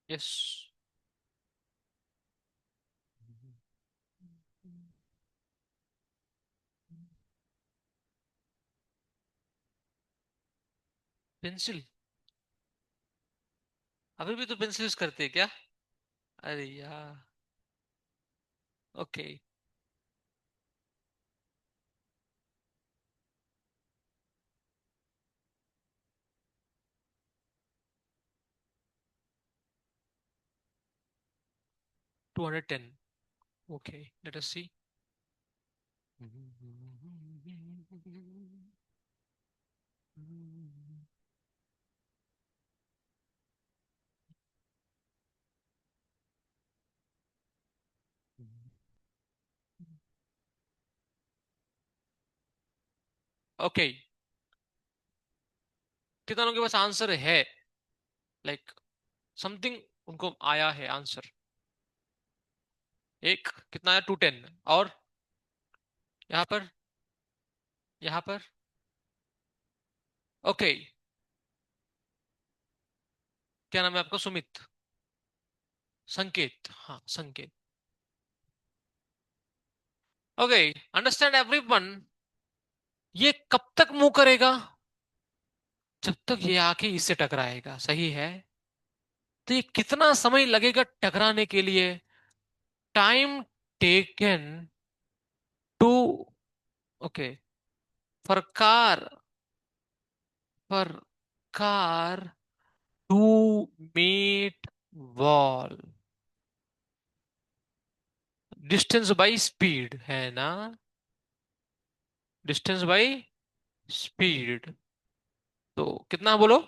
Yes, pencil, अभी भी तो पेंसिल यूज करते हैं क्या? अरे यार, ओके। 210, ओके, लेट अस सी। ओके, कितना लोगों के पास आंसर है, लाइक समथिंग उनको आया है आंसर? एक कितना है, 210, और यहाँ पर, यहाँ पर, ओके। क्या नाम है आपका? सुमित, संकेत, हाँ संकेत। ओके, अंडरस्टैंड एवरीवन, ये कब तक मूव करेगा? जब तक ये आके इससे टकराएगा, सही है। तो ये कितना समय लगेगा टकराने के लिए? Time taken to, okay, for car, for car to meet wall, distance by speed है ना, डिस्टेंस बाय स्पीड, तो कितना बोलो?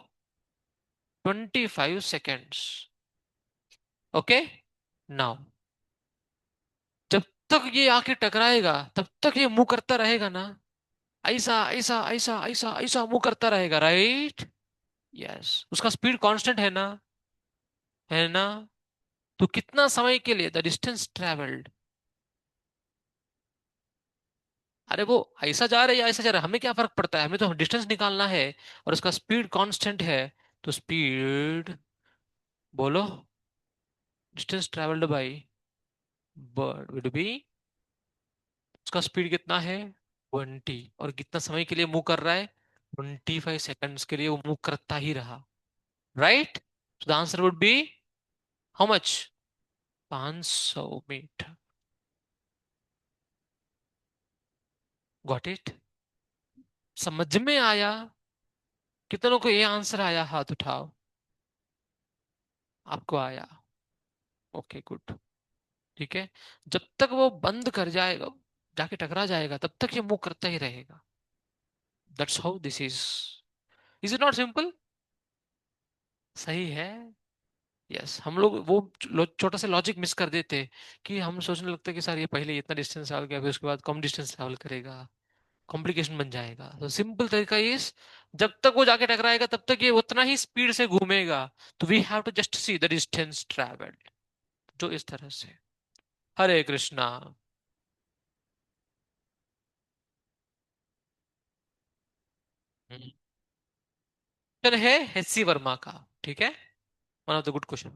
25 सेकेंड्स। ओके, नाउ जब तक ये आके टकराएगा तब तक ये मुंह करता रहेगा ना, ऐसा ऐसा ऐसा ऐसा ऐसा मुंह करता रहेगा, राइट? यस, उसका स्पीड कांस्टेंट है ना, है ना। तो कितना समय के लिए, द डिस्टेंस ट्रेवल्ड, अरे वो ऐसा जा रहा है या ऐसा जा रहा है, हमें क्या फर्क पड़ता है, हमें तो डिस्टेंस निकालना है, और उसका स्पीड कांस्टेंट है। तो स्पीड, बोलो, distance travelled by bird would be, उसका स्पीड कितना है? 20। और कितना समय के लिए मूव कर रहा है? 25 सेकंड्स के लिए वो मूव करता ही रहा। Right, the answer would be how much? 500 metre. Got it? समझ में आया? कितनों को ये आंसर आया? हाथ उठाओ। आपको आया? Okay good. ठीक है। जब तक वो बंद कर जाएगा, जाके टकरा जाएगा, तब तक ये मूव करता ही रहेगा। That's how this is it not simple? सही है। यस, हम लोग वो छोटा सा लॉजिक मिस कर देते हैं कि हम सोचने लगते हैं कि सर ये पहले इतना डिस्टेंस ट्रैवल किया, फिर उसके बाद कम डिस्टेंस ट्रैवल करेगा, कॉम्प्लिकेशन बन जाएगा। तो सिंपल तरीका इस, जब तक वो जाके टकराएगा तब तक ये उतना ही स्पीड से घूमेगा। तो we have to just see the distance travelled, जो इस तरह से। हरे कृष्णा। क्वेश्चन है एच सी वर्मा का। ठीक है, one of the good question.